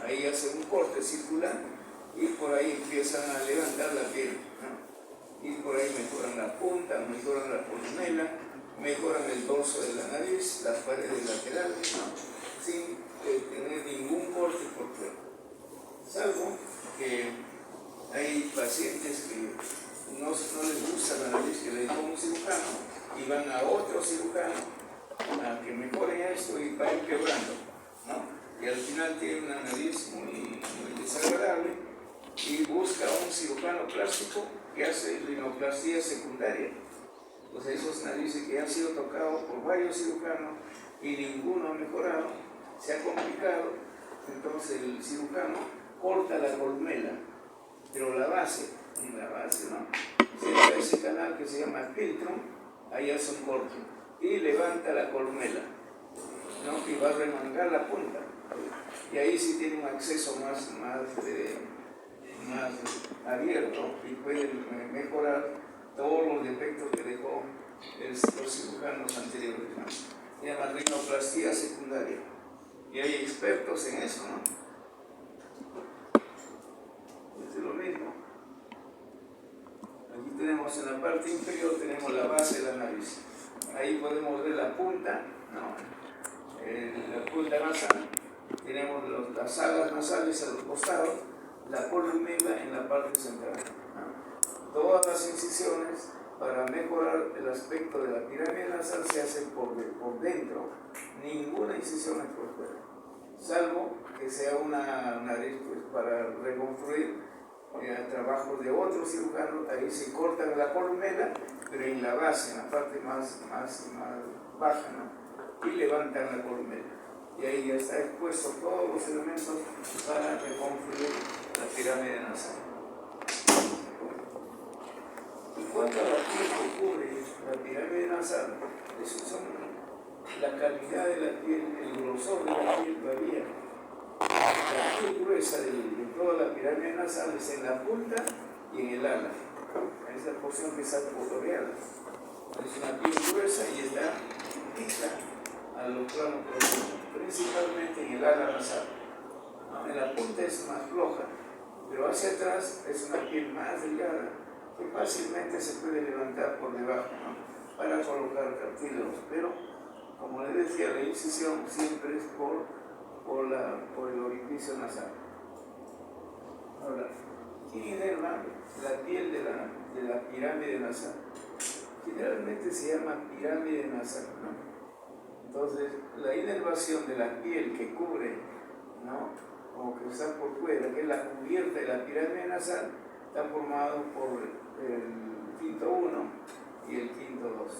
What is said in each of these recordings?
ahí hace un corte circular y por ahí empiezan a levantar la piel, ¿no? Y por ahí mejoran la punta, mejoran la columela, mejoran el dorso de la nariz, las paredes laterales, ¿no? Sin tener ningún corte por fuera. Salvo que hay pacientes que no les gusta la nariz que le dijo un cirujano y van a otro cirujano a que mejoren esto y va empeorando, ¿no? Y al final tiene una nariz muy desagradable y busca un cirujano plástico que hace rinoplastia secundaria. Entonces esos narices que han sido tocados por varios cirujanos y ninguno ha mejorado, se ha complicado, entonces el cirujano corta la columela, pero la base, ¿no? Cerca de ese canal que se llama filtrum, ahí hace un corte y levanta la columela, ¿no? Y va a remangar la punta. Y ahí sí tiene un acceso más abierto y puede mejorar todos los defectos que dejó los cirujanos anteriores, ¿no? Se llama rinoplastia secundaria. Y hay expertos en eso, ¿no? Es lo mismo. Aquí tenemos en la parte inferior, tenemos la base de la nariz. Ahí podemos ver la punta, ¿no? La punta nasal. Tenemos las alas nasales a los costados, la columela en la parte central, ¿no? Todas las incisiones para mejorar el aspecto de la pirámide nasal se hacen por dentro, ninguna incisión es por fuera, salvo que sea una nariz pues, para reconstruir trabajos de otros cirujanos. Ahí se cortan la columela, pero en la base, en la parte más baja, ¿no? Y levantan la columela. Y ahí ya está expuesto todos los elementos para reconstruir la pirámide nasal. En cuanto a la piel que cubre la pirámide nasal, eso son la calidad de la piel, el grosor de la piel varía. La piel gruesa de toda la pirámide nasal es en la punta y en el ala. Es la porción que está coloreada. Es una piel gruesa y está fija a los planos profundos, principalmente en el ala nasal. ¿No? En la punta es más floja, pero hacia atrás es una piel más delgada que fácilmente se puede levantar por debajo, ¿no? Para colocar cartílagos. Pero, como les decía, la incisión siempre es por el orificio nasal. Ahora, ¿quién inerva la piel de la pirámide nasal? Generalmente se llama pirámide nasal, ¿no? Entonces, la inervación de la piel que cubre, ¿no? O que está por fuera, que es la cubierta de la pirámide nasal, está formado por el quinto 1 y el quinto 2.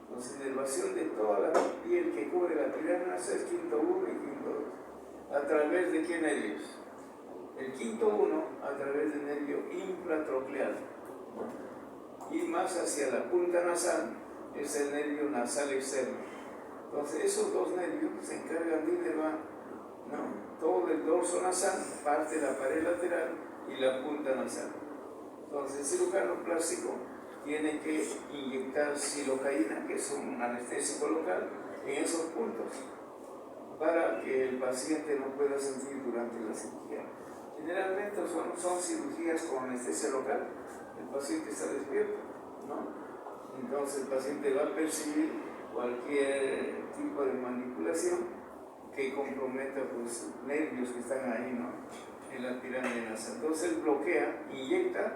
Entonces, inervación de toda la piel que cubre la pirámide nasal es quinto 1 y quinto 2. ¿A través de qué nervios? El quinto 1 a través del nervio infratroclear. Y más hacia la punta nasal es el nervio nasal externo. Entonces, esos dos nervios se encargan de inervar, ¿no? Todo el dorso nasal, parte de la pared lateral y la punta nasal. Entonces, el cirujano plástico tiene que inyectar silocaína, que es un anestésico local, en esos puntos, para que el paciente no pueda sentir durante la cirugía. Generalmente son cirugías con anestesia local, el paciente está despierto, ¿no? Entonces el paciente va a percibir cualquier tipo de manipulación que comprometa pues, nervios que están ahí, ¿no? En la pirámide nasal. Entonces él bloquea, inyecta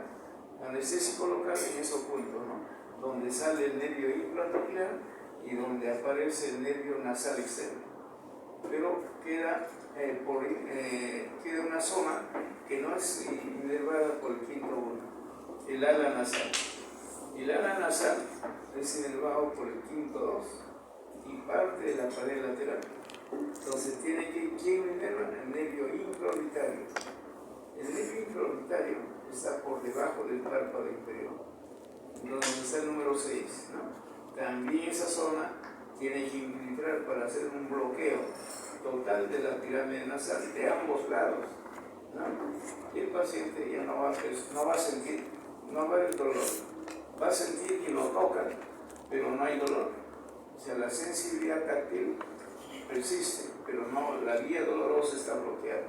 anestésico local en esos puntos, ¿no? Donde sale el nervio infratroclear y donde aparece el nervio nasal externo. Pero queda una zona que no es inervada por el quinto 1, el ala nasal. El ala nasal es inervado por el quinto 2 y parte de la pared lateral. Entonces tiene que, ¿quién lo inerva? El nervio infraorbitario. El nervio infraorbitario está por debajo del párpado inferior, donde está el número 6, ¿no? También esa zona tiene que infiltrar para hacer un bloqueo total de la pirámide nasal de ambos lados, ¿no? Y el paciente ya no va a sentir, no va a haber dolor, va a sentir que lo tocan, pero no hay dolor. O sea, la sensibilidad táctil persiste, pero no, la vía dolorosa está bloqueada.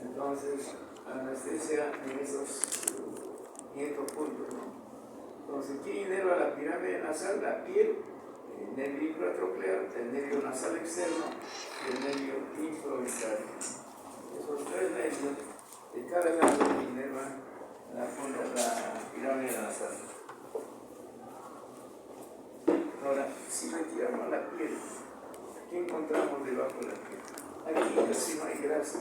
Entonces, anestesia en esos 500 puntos, ¿no? Entonces, ¿quién inerva la pirámide nasal? La piel, el nervio infratroclear, el nervio nasal externo y el nervio infraorbitario. Esos tres nervios de cada lado inervan la pirámide nasal. Ahora, si retiramos la piel, ¿qué encontramos debajo de la piel? Aquí casi no hay grasa,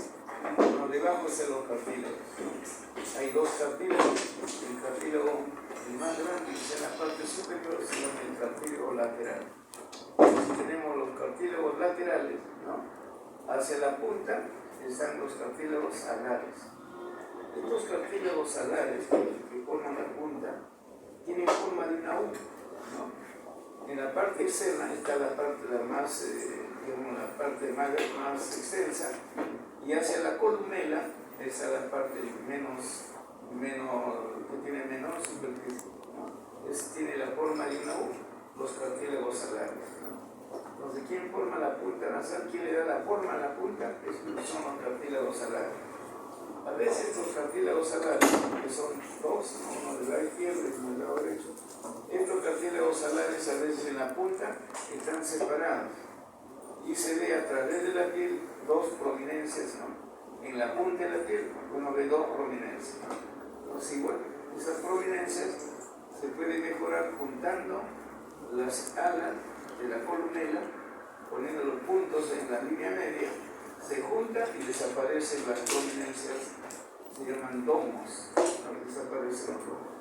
pero debajo están los cartílagos. Hay dos cartílagos, el cartílago el más grande que está en la parte superior se llama el cartílago lateral. Tenemos los cartílagos laterales, ¿no? Hacia la punta están los cartílagos alares. Estos cartílagos alares que forman la punta tienen forma de una U, ¿no? En la parte externa está la parte la parte más extensa, y hacia la columela está la parte que tiene menor superficie, ¿no? Tiene la forma de una U, los cartílagos alares, ¿no? Entonces, ¿quién forma la punta nasal? ¿Quién le da la forma a la punta? Son los cartílagos alares. A veces estos cartílagos alares, que son dos, ¿no? Uno del lado izquierdo y uno del lado derecho, estos cartílagos alares a veces en la punta están separados y se ve a través de la piel dos prominencias, ¿no? En la punta de la piel uno ve dos prominencias, ¿no? Entonces, igual, esas prominencias se pueden mejorar juntando las alas de la columela, poniendo los puntos en la línea media, se juntan y desaparecen las prominencias, se llaman domos, ¿no? Desaparecen los domos.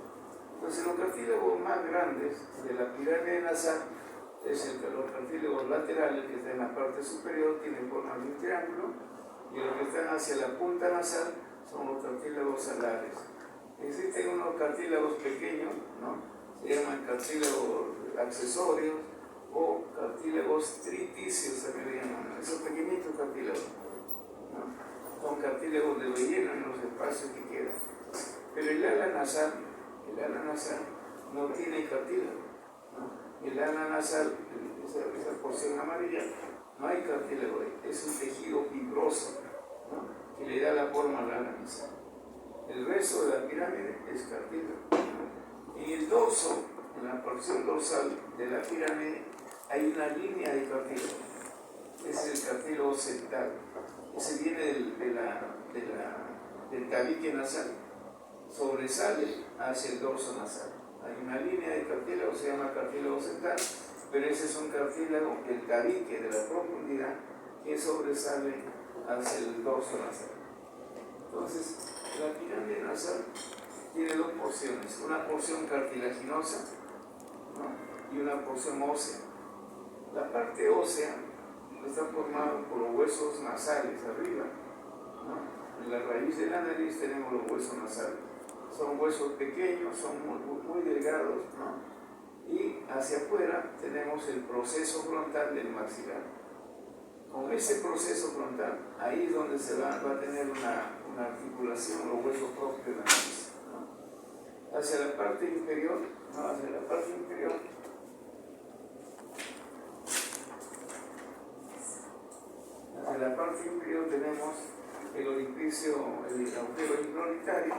Entonces, los cartílagos más grandes de la pirámide nasal es los cartílagos laterales, que están en la parte superior, tienen forma de un triángulo, y los que están hacia la punta nasal son los cartílagos alares. Existen unos cartílagos pequeños, ¿no? Se llaman cartílagos accesorios o cartílagos triticios, también le llaman, esos pequeñitos cartílagos, ¿no? Son cartílagos de relleno en los espacios que quedan. Pero el ala nasal no tiene cartílago, ¿no? El ala nasal, esa porción amarilla, no hay cartílago ahí, es un tejido fibroso, ¿no? Que le da la forma al ala nasal. El resto de la pirámide es cartílago, ¿no? En el dorso, en la porción dorsal de la pirámide, hay una línea de cartílago. Es el cartílago septal. Ese viene del tabique nasal, sobresale hacia el dorso nasal. Hay una línea de cartílago, se llama cartílago septal, pero ese es un cartílago del tabique, de la profundidad, que sobresale hacia el dorso nasal. Entonces, la pirámide nasal tiene dos porciones, una porción cartilaginosa, ¿no? Y una porción ósea. La parte ósea está formada por los huesos nasales arriba, ¿no? En la raíz de la nariz tenemos los huesos nasales. Son huesos pequeños, son muy delgados, ¿no? Y hacia afuera tenemos el proceso frontal del maxilar. Con ese proceso frontal, ahí es donde se va a tener una articulación, los huesos propios de la nariz, ¿no? Hacia la parte inferior, ¿no? Hacia la parte inferior, tenemos el orificio, el agujero infraorbitario,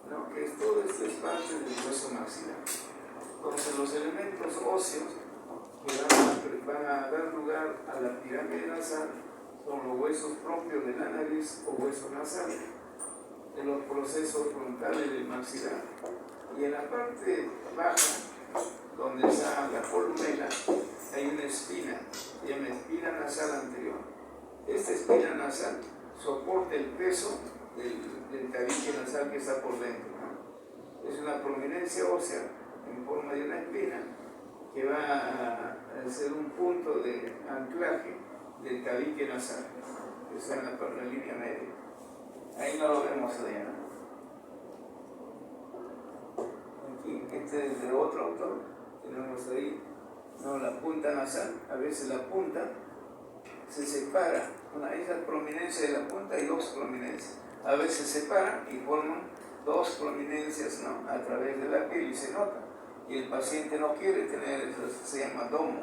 ¿no? Que es todo este espacio del hueso maxilar. Entonces, los elementos óseos que van a dar lugar a la pirámide nasal son los huesos propios de la nariz o huesos nasales, de los procesos frontales del maxilar. Y en la parte baja, donde está la columela, hay una espina, se llama espina nasal anterior. Esta espina nasal soporta el peso del tabique nasal que está por dentro, ¿no? Es una prominencia ósea en forma de una espina que va a ser un punto de anclaje del tabique nasal, que está en la línea media. Ahí no lo vemos allá, ¿no? Aquí, este es de otro autor, tenemos ahí, ¿no? La punta nasal. A veces la punta se separa, esa prominencia de la punta hay dos prominencias. A veces se separan y forman dos prominencias, ¿no? A través de la piel y se nota. Y el paciente no quiere tener eso, se llama domo.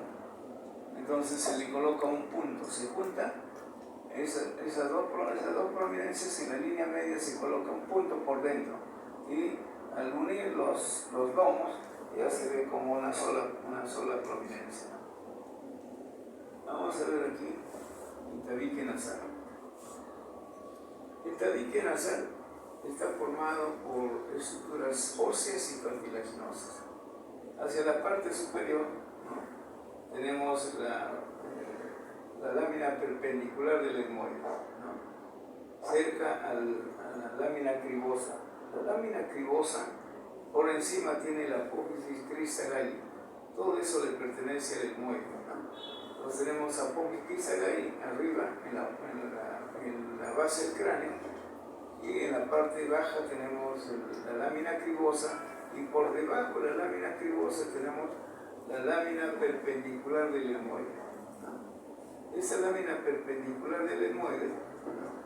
Entonces se le coloca un punto, se junta esas dos prominencias prominencias en la línea media se coloca un punto por dentro y al unir los domos ya se ve como una sola prominencia. Vamos a ver aquí el tabique nasal. El tabique nasal está formado por estructuras óseas y cartilaginosas. Hacia la parte superior, ¿no?, tenemos la lámina perpendicular del etmoide, ¿no?, cerca a la lámina cribosa. La lámina cribosa por encima tiene la apófisis cristalaria. Todo eso le pertenece al etmoide, ¿no? Entonces tenemos apófisis cristalaria arriba en la base del cráneo, y en la parte baja tenemos la lámina cribosa, y por debajo de la lámina cribosa tenemos la lámina perpendicular del etmoide, ¿no? Esa lámina perpendicular del etmoide, ¿no?,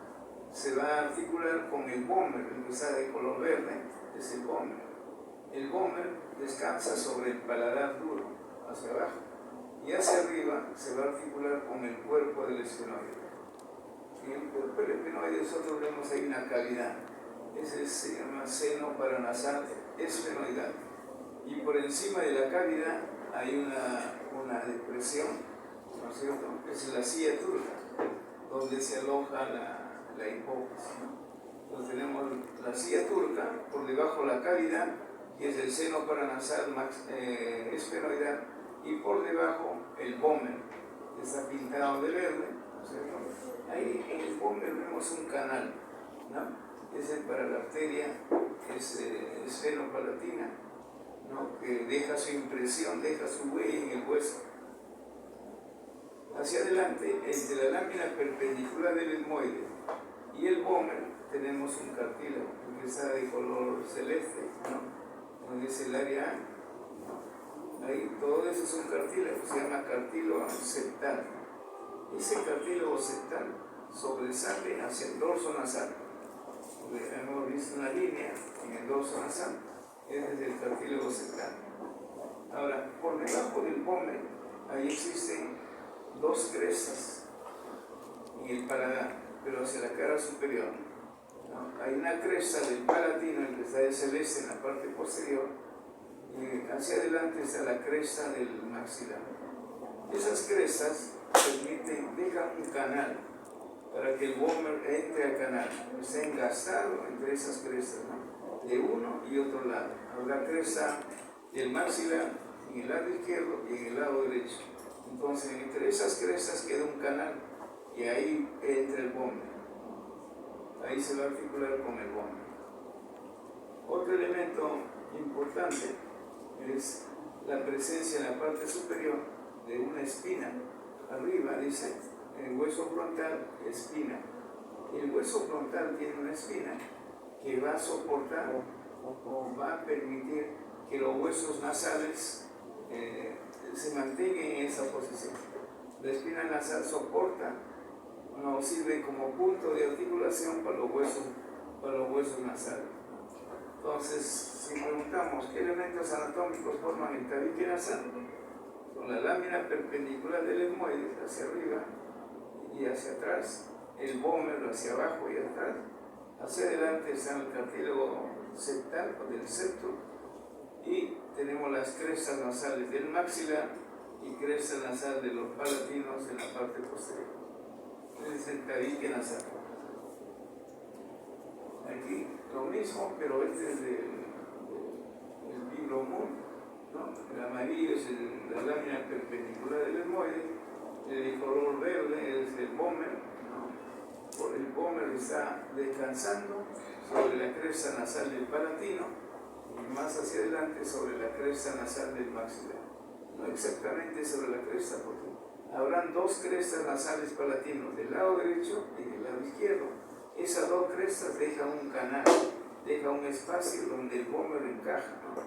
se va a articular con el vómer, el que está de color verde, es el vómer. El vómer descansa sobre el paladar duro, hacia abajo, y hacia arriba se va a articular con el cuerpo del esfenoide. En el cuerpo del esfenoide nosotros vemos ahí una cavidad, ese se llama seno paranasal esfenoidal, y por encima de la cavidad hay una depresión, ¿no es cierto?, que es la silla turca, donde se aloja la hipófisis, ¿no? Entonces tenemos la silla turca, por debajo la cavidad, que es el seno paranasal esfenoidal, y por debajo el vómer, que está pintado de verde, ¿no es cierto? Ahí en el vómer vemos un canal, ¿no?, ese para la arteria, es esfenopalatina, ¿no?, que deja su impresión, deja su huella en el hueso. Hacia adelante, entre la lámina perpendicular del etmoide y el vómer, tenemos un cartílago que está de color celeste, ¿no?, donde es el área A, ¿no? Ahí todo eso es un cartílago, se llama cartílago septal. Ese cartílago septal sobresale hacia el dorso nasal. Hemos visto una línea en el dorso nasal, ese es el cartílago septal. Ahora, por debajo del vómer, ahí existen dos crestas en el paladar, pero hacia la cara superior, ¿no? Hay una cresta del palatino, el que está de celeste en la parte posterior, y hacia adelante está la cresta del maxilar. Esas crestas dejan un canal para que el vómer entre al canal, está engastado entre esas crestas, ¿no?, de uno y otro lado. Habrá cresta del maxilar en el lado izquierdo y en el lado derecho. Entonces, entre esas crestas queda un canal y ahí entra el vómer. Ahí se va a articular con el vómer. Otro elemento importante es la presencia en la parte superior de una espina. Arriba dice, el hueso frontal, espina. El hueso frontal tiene una espina que va a soportar o va a permitir que los huesos nasales se mantengan en esa posición. La espina nasal soporta, no sirve como punto de articulación para los huesos nasales. Entonces, si preguntamos qué elementos anatómicos forman el tabique nasal, son la lámina perpendicular del etmoide hacia arriba y hacia atrás, el vómer hacia abajo y atrás, hacia adelante está el cartílago septal o del septo, y tenemos las crestas nasales del maxilar y cresta nasal de los palatinos en la parte posterior. Ese es el tabique nasal. Aquí lo mismo, pero este es el biblomón, ¿no? El amarillo es la lámina perpendicular del etmoide, el color verde es el vómer, ¿no? Por el vómer está descansando sobre la cresta nasal del palatino y más hacia adelante sobre la cresta nasal del maxilar. No exactamente sobre la cresta, porque habrán dos crestas nasales palatinos, del lado derecho y del lado izquierdo. Esas dos crestas dejan un canal, dejan un espacio donde el vómer encaja, ¿no?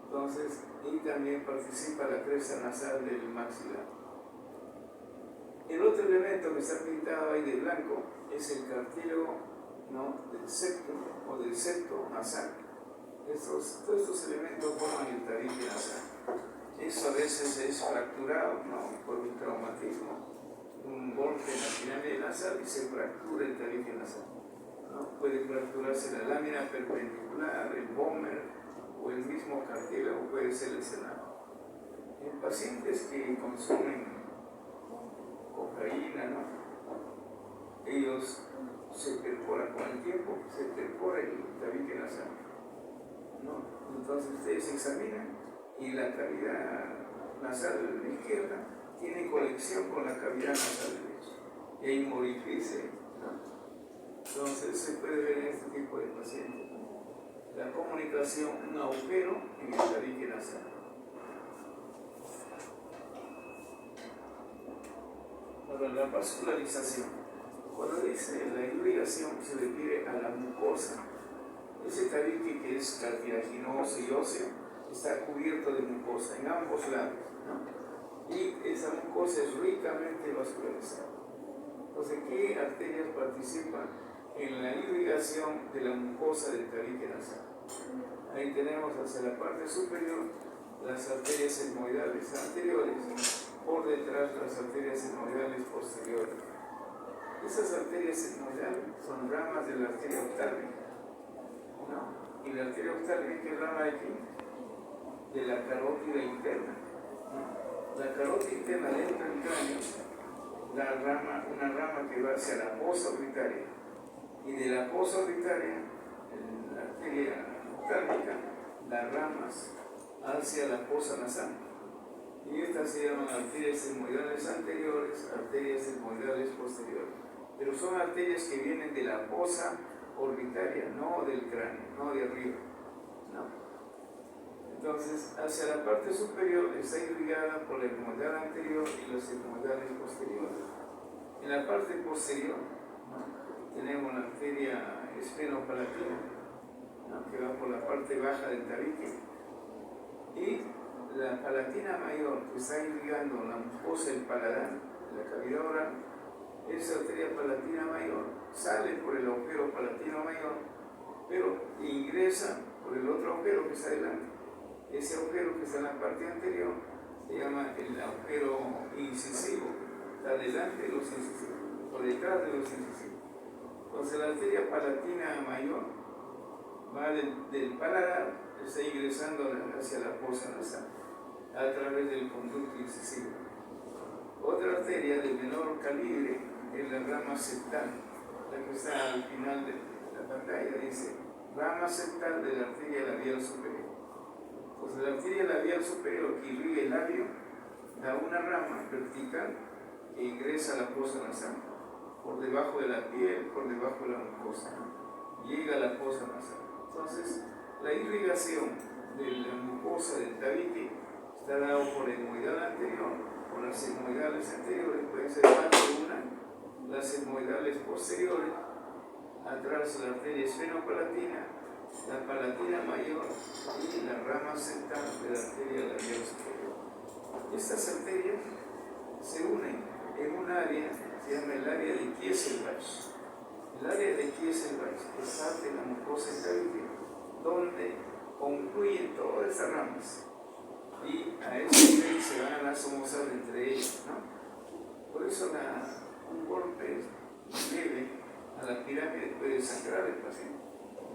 Entonces, y también participa la cresta nasal del maxilar. El otro elemento que está pintado ahí de blanco es el cartílago, ¿no?, del septo o del septo nasal. Todos estos elementos forman el tabique nasal. Eso a veces es fracturado, ¿no?, por un traumatismo, un golpe en la pirámide nasal y se fractura el tabique nasal. ¿no? Puede fracturarse la lámina perpendicular, el vómer o el mismo cartílago puede ser lesionado. En pacientes que consumen cocaína, ¿no? Ellos se perforan con el tiempo, se perfora el tabique nasal, ¿no? Entonces ustedes examinan y la cavidad nasal izquierda tiene conexión con la cavidad nasal derecha y hay un orificio, ¿no? Entonces se puede ver en este tipo de pacientes la comunicación, un agujero en el tabique nasal. Ahora, la vascularización. Cuando dice la irrigación se refiere a la mucosa. Ese tabique que es cartilaginoso y óseo está cubierto de mucosa en ambos lados, ¿no? Y esa mucosa es ricamente vascularizada. Entonces, ¿qué arterias participan en la irrigación de la mucosa del tabique nasal? Ahí tenemos hacia la parte superior las arterias etmoidales anteriores, por detrás las arterias etmoidales posteriores. Esas arterias etmoidales son ramas de la arteria oftálmica, ¿no? Y la arteria oftálmica es rama de qué? De la carótida interna, ¿no? La carótida interna dentro del cráneo, una rama que va hacia la fosa orbitaria, y de la fosa orbitaria, la arteria oftálmica, las ramas hacia la fosa nasal. Y estas se llaman arterias etmoidales anteriores, arterias etmoidales posteriores. Pero son arterias que vienen de la fosa orbitaria, no del cráneo, no de arriba, ¿no? Entonces, hacia la parte superior está irrigada por la etmoidal anterior y los etmoidales posteriores. En la parte posterior, ¿no?, tenemos la arteria esfenopalatina, ¿no?, que va por la parte baja del tabique, y la palatina mayor, que está irrigando la mucosa del paladar, la cavidad oral. Esa arteria palatina mayor sale por el agujero palatino mayor, pero ingresa por el otro agujero que está delante. Ese agujero que está en la parte anterior se llama el agujero incisivo, está delante de los incisivos, o detrás de los incisivos. Entonces la arteria palatina mayor va del paladar, está ingresando hacia la fosa nasal a través del conducto incisivo. Otra arteria de menor calibre es la rama septal, la que está al final de la pantalla, dice rama septal de la arteria labial superior. Entonces la arteria labial superior que irriga el labio da una rama vertical que ingresa a la fosa nasal, por debajo de la piel, por debajo de la mucosa, llega a la fosa nasal. Entonces la irrigación de la mucosa del tabique está dado por el etmoidal anterior, por las etmoidales anteriores, pueden ser más de una, las etmoidales posteriores, atrás la arteria esfenopalatina, la palatina mayor y la rama septal de la arteria labial superior. Estas arterias se unen en un área que se llama el área de Kieselbach. El área de Kieselbach es parte de la mucosa del tabique, donde concluyen todas estas ramas. Y a ese nivel se van a anastomosar entre ellas, ¿no? Por eso un golpe leve a la pirámide puede sangrar el paciente,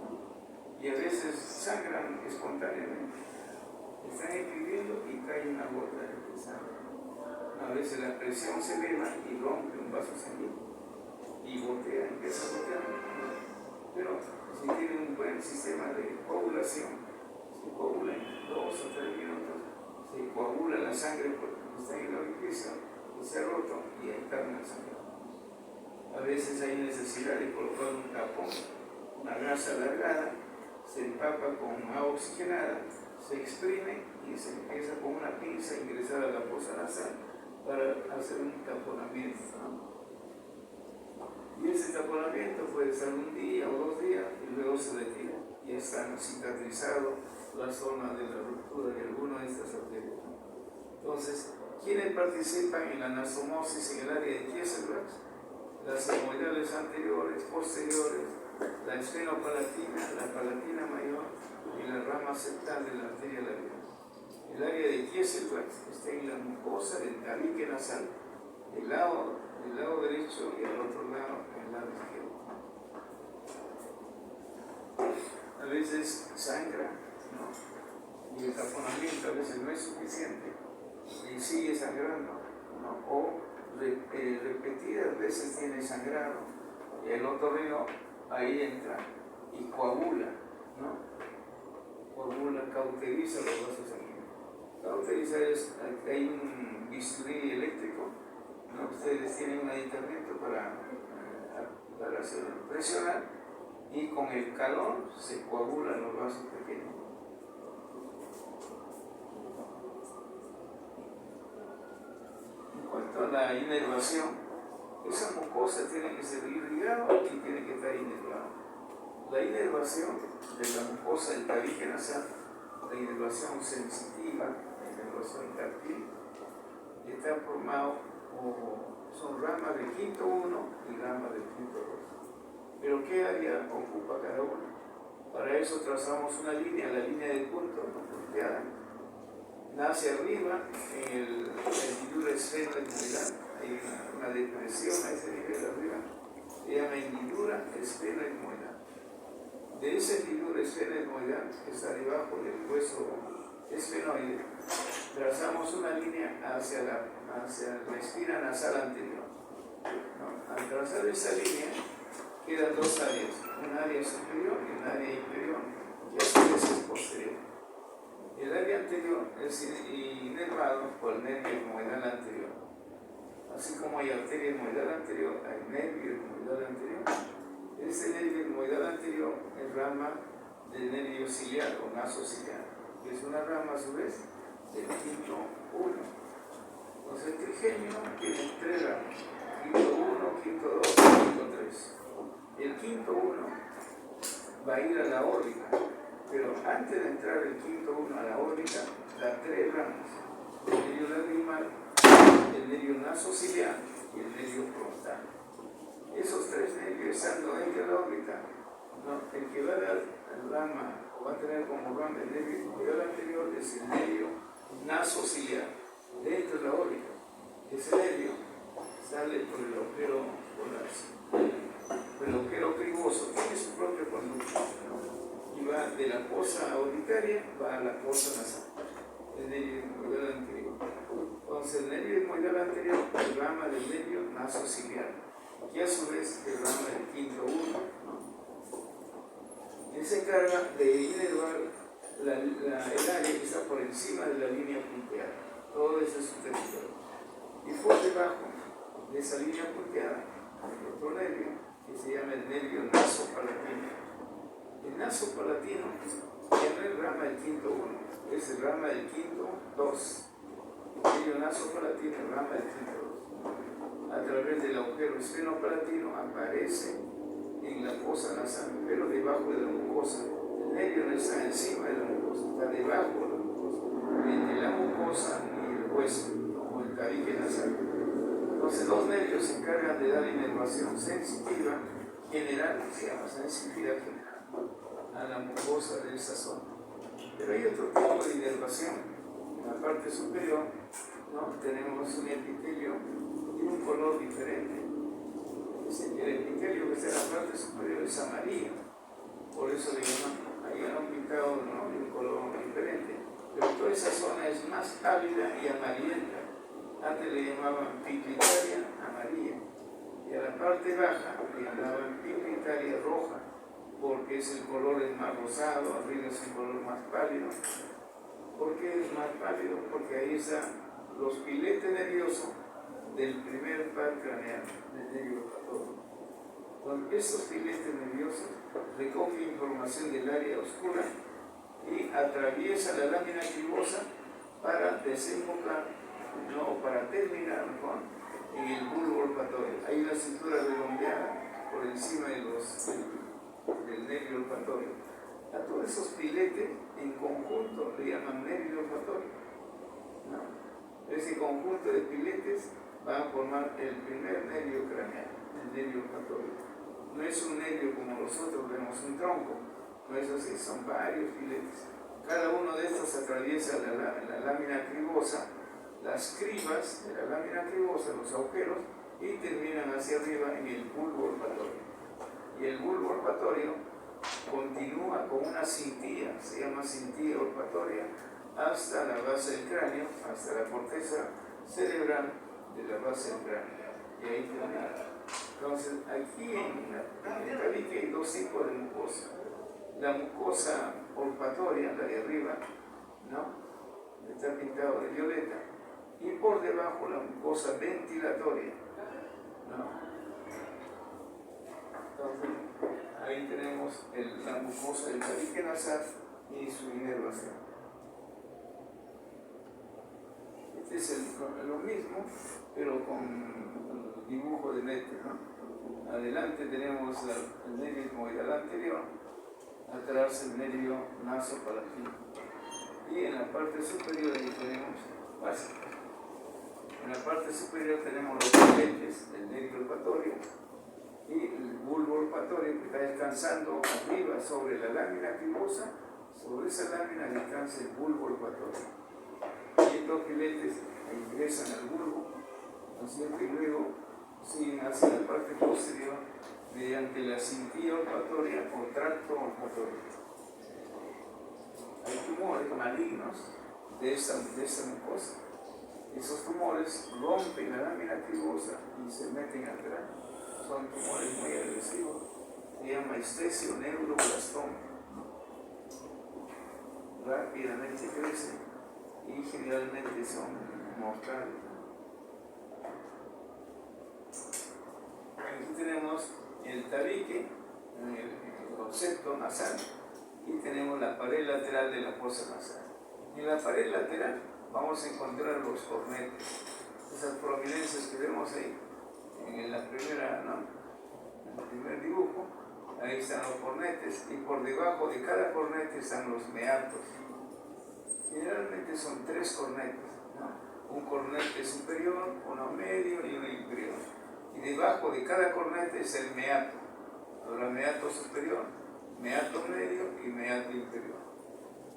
¿no? Y a veces sangran espontáneamente. Están escribiendo y cae una gota de sangre. A veces la presión se eleva y rompe un vaso sanguíneo y gotea, empieza a gotear, ¿no? Pero si tienen un buen sistema de coagulación, se coagula en 2 o 3 minutos, se coagula la sangre porque está en el orificio y se ha roto y encarna el sangre. A veces hay necesidad de colocar un tapón, una gasa alargada, se empapa con agua oxigenada, se exprime y se empieza con una pinza a ingresar a la fosa nasal para hacer un taponamiento, ¿no? Y ese taponamiento puede estar un día o 2 días y luego se retira. Y están cicatrizado la zona de la ruptura de alguna de estas arterias. Entonces, ¿quiénes participan en la anastomosis en el área de Kieselbach? Las etmoidales anteriores, posteriores, la esfenopalatina, la palatina mayor y la rama septal de la arteria labial. El área de Kieselbach está en la mucosa del tabique nasal, del lado derecho y al otro lado, el lado izquierdo. veces sangra, ¿no? Y el taponamiento a veces no es suficiente y sigue sangrando, ¿no? O repetidas veces tiene sangrado y el otorrino ahí entra y coagula, ¿no? Coagula, cauteriza los vasos sanguíneos. Cauteriza es, hay un bisturí eléctrico, ¿no? Ustedes tienen un aditamento para hacer presionar y con el calor se coagulan los vasos pequeños. En cuanto a la inervación, esa mucosa tiene que ser irrigada y tiene que estar inervada. La inervación de la mucosa del tabique nasal, la inervación sensitiva, la inervación táctil, está formado son ramas del quinto 1 y ramas del quinto 2. Pero ¿qué área ocupa cada una? Para eso trazamos una línea, la línea de punto, punteada, nace arriba en el hendidura esfenoetmoidal, hay una depresión a ese nivel arriba, se llama hendidura esfenoetmoidal. De esa hendidura esfenoetmoidal, que está debajo del hueso esfenoide, trazamos una línea hacia la espina nasal anterior, ¿no? Al trazar esa línea, quedan dos áreas, un área superior y un área inferior, y a su vez es posterior. El área anterior es inervado por el nervio etmoidal anterior. Así como hay arteria etmoidal anterior, hay nervio etmoidal anterior. Este nervio etmoidal anterior es rama del nervio ciliar o naso ciliar, que es una rama a su vez del quinto 1. Entonces el trigemio tiene tres ramas, quinto 1, quinto 2 y quinto 3. El quinto 1 va a ir a la órbita, pero antes de entrar el quinto 1 a la órbita, da tres ramas: el nervio lagrimal, el nervio nasociliar y el nervio frontal. Esos tres nervios estando dentro de la órbita, ¿no? El que va a dar rama o va a tener como rama el nervio anterior es el nervio nasociliar, dentro de la órbita. Ese nervio sale por el agujero criboso, tiene su propio conducto, ¿no? Y va de la fosa orbitaria, va a la fosa nasal, el nervio etmoidal anterior. Entonces el nervio etmoidal anterior es rama del nervio nasociliar, que a su vez es rama del quinto 1, ¿no? Él se encarga de inervar el área que está por encima de la línea punteada. Todo eso es su territorio. Y por debajo de esa línea punteada hay otro nervio que se llama el nervio nasopalatino. El nasopalatino ya no es rama del quinto 1, es el rama del quinto 2. El nervio nasopalatino es rama del quinto 2. A través del agujero esfenopalatino aparece en la fosa nasal, pero debajo de la mucosa. El nervio no está encima de la mucosa, está debajo de la mucosa, entre la mucosa y el hueso, o el tabique nasal. Entonces, los nervios se encargan de dar inervación sensitiva general, se llama sensibilidad general, a la mucosa de esa zona. Pero hay otro tipo de inervación. En la parte superior, ¿no? Tenemos un epitelio de un color diferente. El epitelio que está en la parte superior es amarillo, por eso le llaman, ahí han pintado, ¿no? De un color diferente. Pero toda esa zona es más pálida y amarillenta. Antes le llamaban pigmentaria amarilla, y a la parte baja le llamaban pigmentaria roja, porque es el color es más rosado, arriba es un color más pálido. ¿Por qué es más pálido? Porque ahí están los piletes nerviosos del primer par craneal, del nervio olfatorio. Con estos piletes nerviosos recogen información del área oscura y atraviesa la lámina cribosa para desembocar, no, para terminar en el bulbo olfatorio. Hay una cintura redondeada por encima del nervio olfatorio. A todos esos piletes en conjunto le llaman nervio olfatorio, ¿no? Ese conjunto de piletes va a formar el primer nervio craneal, el nervio olfatorio. No es un nervio como nosotros vemos un tronco, no es así, son varios piletes. Cada uno de estos atraviesa la lámina cribosa, las cribas de la lámina cribosa, los agujeros, y terminan hacia arriba en el bulbo olfatorio. Y el bulbo olfatorio continúa con una cintilla, se llama cintilla olfatoria, hasta la base del cráneo, hasta la corteza cerebral de la base del cráneo. Y ahí termina. Entonces, aquí en el tabique hay dos tipos de mucosa. La mucosa olfatoria, la de arriba, ¿no? Está pintado de violeta. Y por debajo la mucosa ventilatoria, ¿no? Entonces, ahí tenemos la mucosa del tabique nasal y su inervación. Este es lo mismo, pero con el dibujo de Netter, ¿no? Adelante tenemos el nervio etmoidal anterior, atrás el nervio nasopalatín. Y en la parte superior ahí tenemos básica. En la parte superior tenemos los filetes del nervio olfatorio y el bulbo olfatorio que está descansando arriba sobre la lámina cribosa. Sobre esa lámina descansa el bulbo olfatorio. Y estos filetes ingresan al bulbo, ¿no es cierto? Y luego siguen hacia la parte posterior mediante la cintilla olfatoria o tracto olfatorio. Hay tumores malignos de esta mucosa. Esos tumores rompen la lámina cribosa y se meten al cráneo. Son tumores muy agresivos. Se llama estesio neuroblastoma. Rápidamente crecen y generalmente son mortales. Aquí tenemos el tabique, el concepto nasal, y tenemos la pared lateral de la fosa nasal. En la pared lateral vamos a encontrar los cornetes, esas prominencias que vemos ahí en la primera, ¿no? En el primer dibujo. Ahí están los cornetes y por debajo de cada cornete están los meatos. Generalmente son tres cornetes, ¿no? Un cornete superior, uno medio y uno inferior. Y debajo de cada cornete es el meato. Ahora meato superior, meato medio y meato inferior.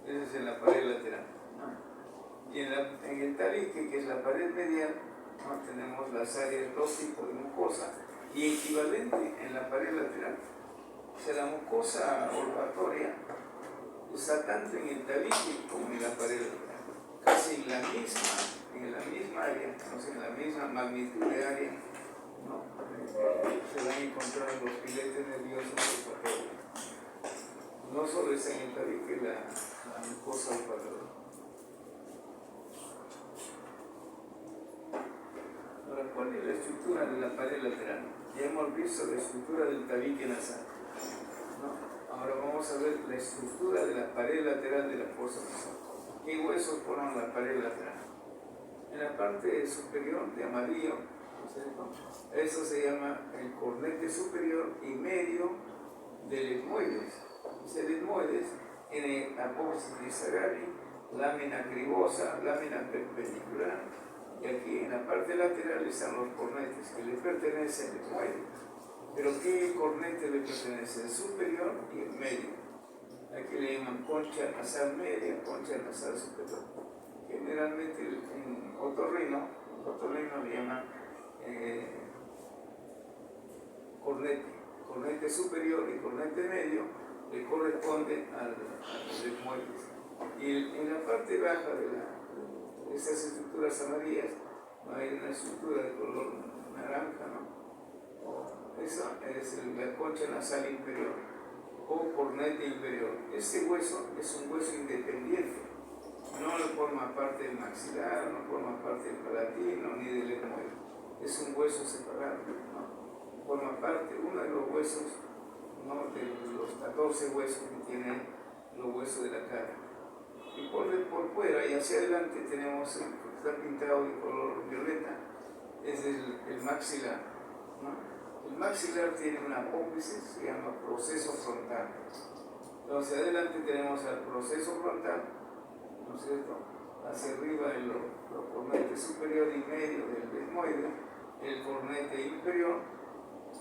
Ese es en la pared lateral, ¿no? Y en el tabique, que es la pared medial, ¿no? Tenemos las áreas, dos tipos de mucosa, y equivalente en la pared lateral. O sea, la mucosa olfatoria está tanto en el tabique como en la pared lateral, casi en la misma área, no sé, en la misma magnitud de área, ¿no? Se van a encontrar los filetes nerviosos olfatorios. No solo está en el tabique la mucosa olfatoria. Ahora, ¿cuál es la estructura de la pared lateral? Ya hemos visto la estructura del tabique nasal, ¿no? Ahora vamos a ver la estructura de la pared lateral de la fosa nasal. ¿Qué huesos forman la pared lateral? En la parte superior de amarillo, ¿no es cierto? Eso se llama el cornete superior y medio del etmoides. El etmoides tiene apófisis sagrari, lámina cribosa, lámina perpendicular, y aquí en la parte lateral están los cornetes que le pertenecen al etmoides. Pero ¿qué cornete le pertenece? El superior y el medio. Aquí le llaman concha nasal media, concha nasal superior. Generalmente en otorrino le llaman cornete superior y cornete medio le corresponde al etmoides. Y en la parte baja de estas estructuras amarillas no hay una estructura de color naranja, ¿no? Esa es la concha nasal inferior o cornete inferior. Este hueso es un hueso independiente, no forma parte del maxilar, no forma parte del palatino ni del etmoide. Es un hueso separado, ¿no? Forma parte, uno de los huesos, ¿no? De los 14 huesos que tienen los huesos de la cara. Y por fuera y hacia adelante tenemos el que está pintado de color violeta, es el maxilar, ¿no? El maxilar tiene una apófisis, se llama proceso frontal. Entonces, adelante tenemos al proceso frontal, ¿no es cierto? Hacia arriba el cornete superior y medio del etmoide, el cornete inferior,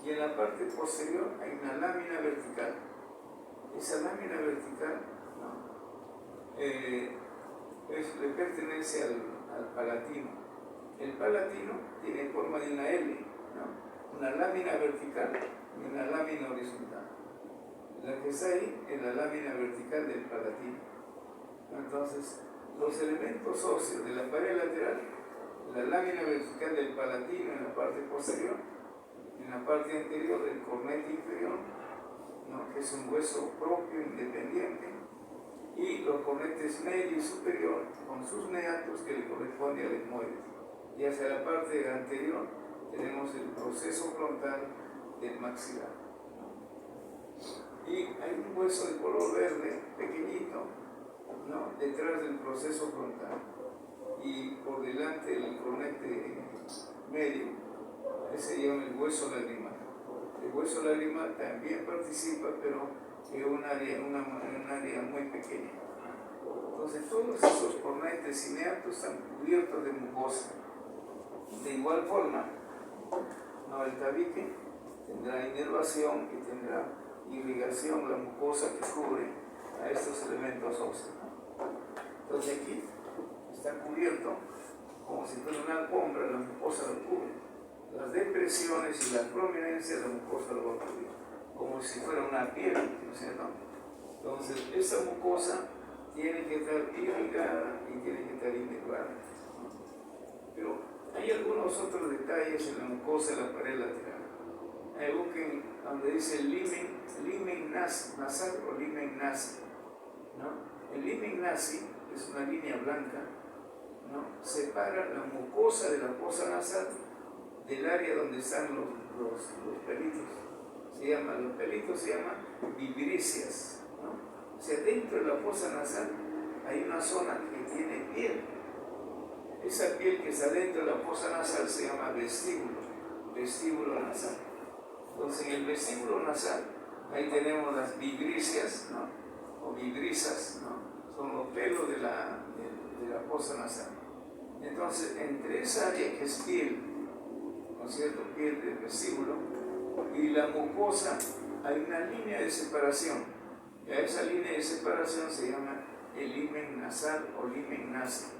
y en la parte posterior hay una lámina vertical. Esa lámina vertical, ¿no? Le pertenece al palatino. El palatino tiene forma de una L, ¿no? Una lámina vertical y una lámina horizontal. La que está ahí es la lámina vertical del palatino. Entonces, los elementos óseos de la pared lateral, la lámina vertical del palatino en la parte posterior, en la parte anterior del cornete inferior, ¿no?, que es un hueso propio, independiente, y los cornetes medio y superior con sus meatos que le corresponde al etmoides. Y hacia la parte anterior tenemos el proceso frontal del maxilar. Y hay un hueso de color verde pequeñito, ¿no?, detrás del proceso frontal, y por delante del cornete medio, ese se llama el hueso lagrimal. El hueso lagrimal también participa, pero en un área muy pequeña. Entonces todos esos cornetes y meatos están cubiertos de mucosa. De igual forma, ¿no?, el tabique tendrá inervación y tendrá irrigación, la mucosa que cubre a estos elementos óseos. Entonces aquí está cubierto como si fuera una alfombra, la mucosa lo cubre. Las depresiones y las prominencias, la mucosa lo va a cubrir, como si fuera una piel, ¿no es cierto? Entonces esa mucosa tiene que estar irrigada y tiene que estar inervada. Pero hay algunos otros detalles en la mucosa de la pared lateral. Busquen donde dice limen nasal o limen nasi, ¿no? El limen nasi es una línea blanca, ¿no?, separa la mucosa de la fosa nasal del área donde están los pelitos. Los pelitos se llaman vibricias, ¿no? O sea, dentro de la fosa nasal hay una zona que tiene piel. Esa piel que está dentro de la fosa nasal se llama vestíbulo nasal. Entonces, en el vestíbulo nasal, ahí tenemos las vibricias, ¿no?, o vibrisas, ¿no?, son los pelos de la fosa nasal. Entonces, entre esa área que es piel, ¿no es cierto?, piel del vestíbulo, y la mucosa, hay una línea de separación. Y a esa línea de separación se llama el limen nasal o limen nasi.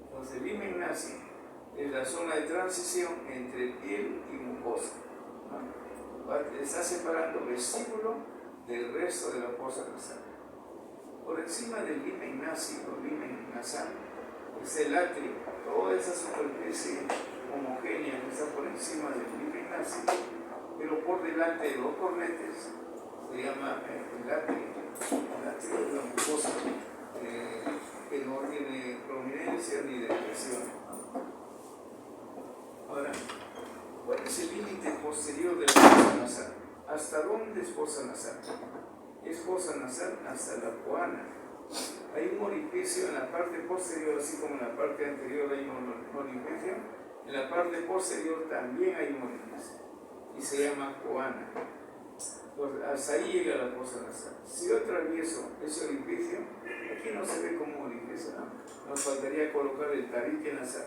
Entonces, el limen nasi es la zona de transición entre piel y mucosa, ¿no? Está separando vestíbulo del resto de la fosa nasal. Por encima del limen nasi o limen nasal es el atrio, toda esa superficie homogénea que está por encima del limen nasi, pero por delante de los cornetes se llama el atrio. El atrio es la mucosa que no tiene prominencia ni depresión. Ahora, ¿cuál es el límite posterior de la fosa nasal? ¿Hasta dónde es fosa nasal? Es fosa nasal hasta la coana. Hay un orificio en la parte posterior, así como en la parte anterior hay un orificio. En la parte posterior también hay un orificio y se llama coana. Pues hasta ahí llega la fosa nasal. Si yo atravieso ese orificio, aquí no se ve como un orificio, ¿no? Nos faltaría colocar el tabique nasal.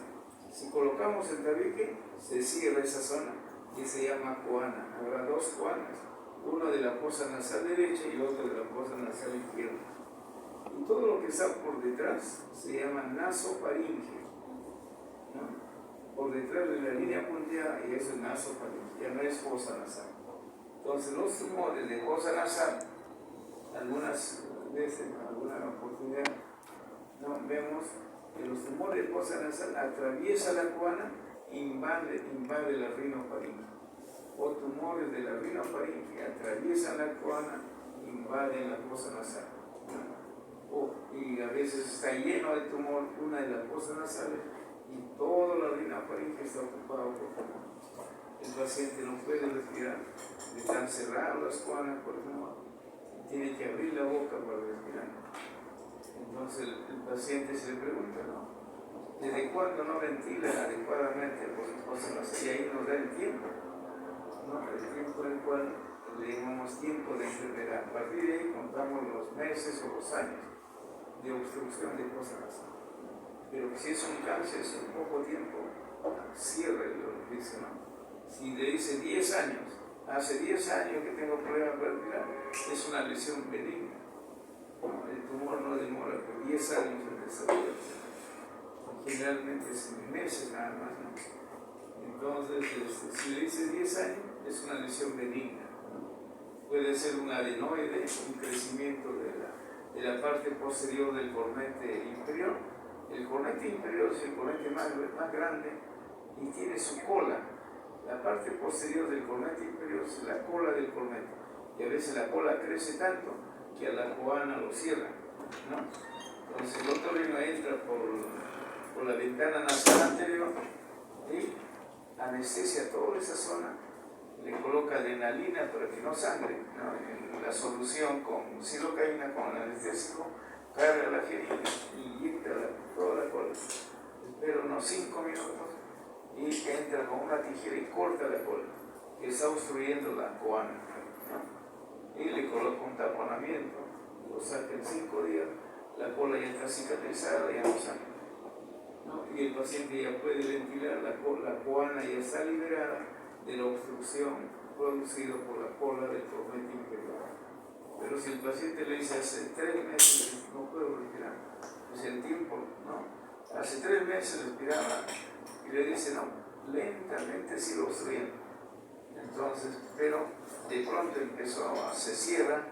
Si colocamos el tabique, se cierra esa zona y se llama coana. Habrá dos coanas, uno de la fosa nasal derecha y otro de la fosa nasal izquierda. Y todo lo que está por detrás se llama nasofaringe, ¿no? Por detrás de la línea punteada, y eso es nasofaringe, ya no es fosa nasal. Entonces, los tumores de fosa nasal, algunas veces, en alguna oportunidad, ¿no?, vemos que los tumores de fosa nasal atraviesan la coana e invade la rinofaringe. O tumores de la rinofaringe atraviesan la coana e invaden la fosa nasal. Y a veces está lleno de tumor una de las fosas nasales y toda la rinofaringe está ocupada por tumor. El paciente no puede respirar, están cerradas las coanas por tumor, tiene que abrir la boca para respirar. Entonces el paciente se le pregunta, ¿no?, ¿desde cuándo no ventila adecuadamente por su fosa nasal? Y ahí nos da el tiempo, ¿no?, el tiempo en el cual le llamamos tiempo de enfermedad. A partir de ahí contamos los meses o los años de obstrucción de fosa nasal. Pero si es un cáncer, es un poco tiempo, cierra el orificio, ¿no? Si le dice 10 años, hace 10 años que tengo problemas para respirar, es una lesión benigna. ¿No? El tumor no demora 10 años en desarrollarse. Generalmente es en meses nada más, ¿no? Entonces, si le dice 10 años, es una lesión benigna, ¿no? puede ser un adenoide, un crecimiento de la parte posterior del cornete inferior. El cornete inferior es el cornete más grande y tiene su cola. La parte posterior del cornete inferior es la cola del cornete. Y a veces la cola crece tanto que a la coana lo cierra, ¿no? Entonces el otorrino entra por la ventana nasal anterior y anestesia toda esa zona, le coloca adrenalina para que no sangre, ¿no? En la solución con silocaína, con el anestésico, carga la jeringa y inyecta toda la cola. Espera unos 5 minutos y entra con una tijera y corta la cola, que está obstruyendo la coana, ¿no? Y le coloca un taponamiento, lo saca en 5 días, la cola ya está cicatrizada, ya no sangra, ¿no? Y el paciente ya puede ventilar, la coana ya está liberada de la obstrucción producida por la cola del cornete inferior. Pero si el paciente le dice hace 3 meses no puedo respirar, pues el tiempo, ¿no? Hace 3 meses respiraba y le dice no, lentamente sigue obstruyendo. Entonces, pero de pronto se cierra,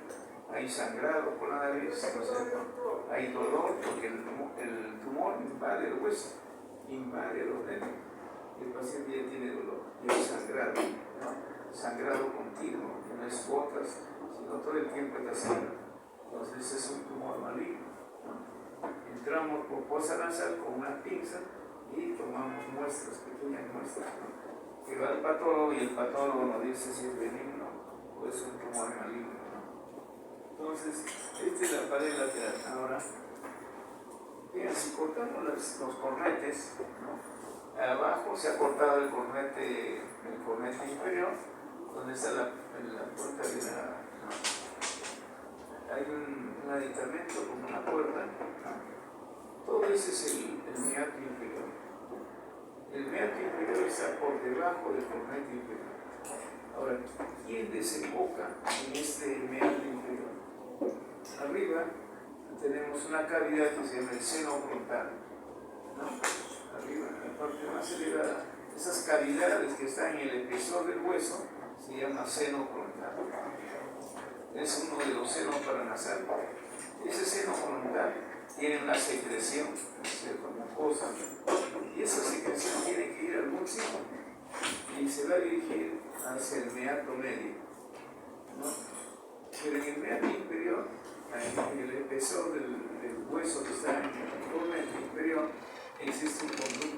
hay sangrado por la nariz, hay dolor porque el tumor invade el hueso, invade los nervios. El paciente ya tiene dolor, y hay sangrado, ¿no? Sangrado continuo, que no es gotas, sino todo el tiempo está sangrando. Entonces ese es un tumor maligno, ¿no? Entramos por fosa nasal con una pinza y tomamos muestras, pequeñas muestras, ¿no? Que va al patólogo y el patólogo nos dice si es benigno o es un tumor maligno, ¿no? Entonces, esta es la pared lateral. Ahora, bien, si cortamos los cornetes, ¿no? Abajo se ha cortado el cornete inferior, donde está la puerta de la... ¿no? Hay un aditamento como una puerta, ¿no? Todo ese es el meato inferior. El meato inferior está por debajo del cornete inferior. Ahora, ¿quién desemboca en este meato inferior? Arriba tenemos una cavidad que se llama el seno frontal, ¿no? Arriba, en la parte más elevada, esas cavidades que están en el espesor del hueso se llama seno frontal. Es uno de los senos paranasales. Ese seno frontal tiene una secreción, ¿cierto? Mucosa, y esa secreción tiene que ir al algún sitio y se va a dirigir hacia el meato medio, ¿no? Pero en el meato inferior, en el espesor del hueso que está en el cornete inferior, existe un conducto,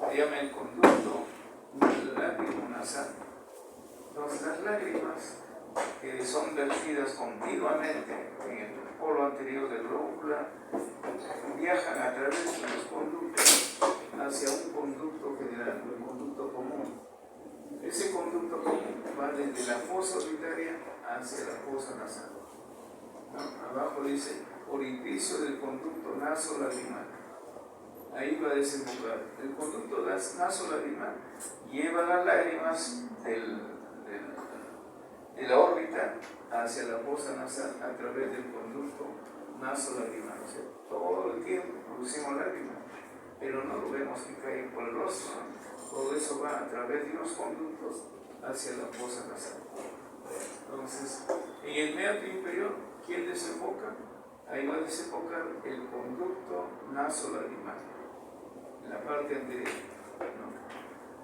se llama el conducto lágrimo nasal. Entonces las lágrimas que son vertidas continuamente en el polo anterior del globo ocular viajan a través de los conductos hacia un conducto general, un conducto común. Ese conducto común va desde la fosa orbitaria hacia la fosa nasal, ¿no? Abajo dice orificio del conducto nasolagrimal. Ahí va a desembocar. El conducto nasolagrimal lleva las lágrimas de la órbita hacia la fosa nasal a través del conducto nasolagrimal. O sea, todo el tiempo producimos lágrimas, pero no lo vemos que cae por el rostro, ¿no? Todo eso va a través de unos conductos hacia la fosa nasal. Entonces, en el meato inferior, ¿quién desemboca? Ahí va a desembocar el conducto nasolagrimal, en la parte anterior, ¿no?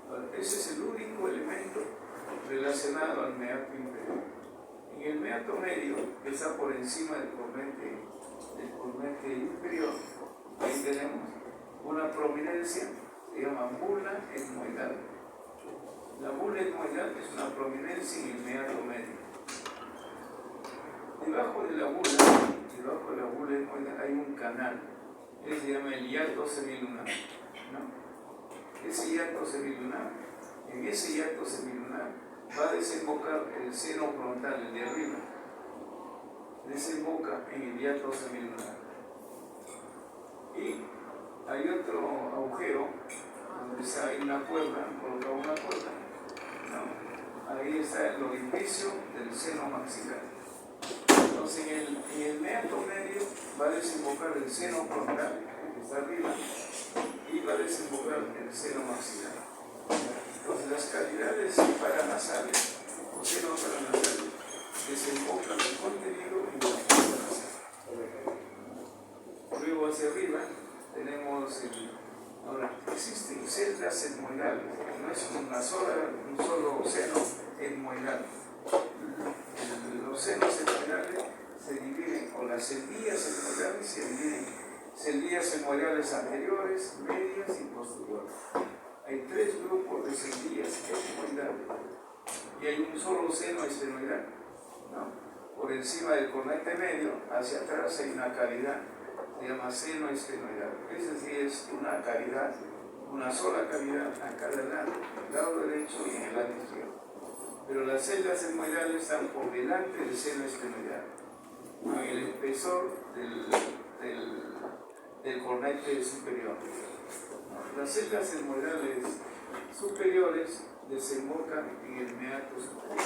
Ahora, ese es el único elemento relacionado al meato inferior. En el meato medio, que está por encima del cornete inferior, ahí tenemos una prominencia, se llama bula etmoidal. La bula etmoidal es una prominencia en el meato medio. Debajo de la bula etmoidal hay un canal, que se llama el hiato semilunar, ¿no? Ese hiato semilunar, en ese hiato semilunar va a desembocar el seno frontal, el de arriba, desemboca en el hiato semilunar. Y hay otro agujero donde hay una cuerda, colocada una cuerda, ¿no? Ahí está el orificio del seno maxilar. Entonces en el meato medio va a desembocar el seno frontal, que está arriba, y va a desembocar el seno maxilar. Entonces las cavidades paranasales o senos paranasales desembocan el contenido en la fosa nasal. Luego hacia arriba tenemos ahora existen celdas etmoidales, no es un solo seno etmoidal. Los senos etmoidales se dividen, o las celdillas etmoidales se dividen, celdillas etmoidales anteriores, medias y posteriores. Hay 3 grupos de celdillas etmoidales y hay un solo seno esfenoidal, ¿no? Por encima del cornete medio, hacia atrás hay una cavidad, se llama seno esfenoidal. Es decir, es una cavidad, una sola cavidad a cada lado, en el lado derecho y en el lado izquierdo. Pero las celdas etmoidales están por delante del seno esfenoidal, en el espesor del cornete superior. Las celdas etmoidales superiores desembocan en el meato superior.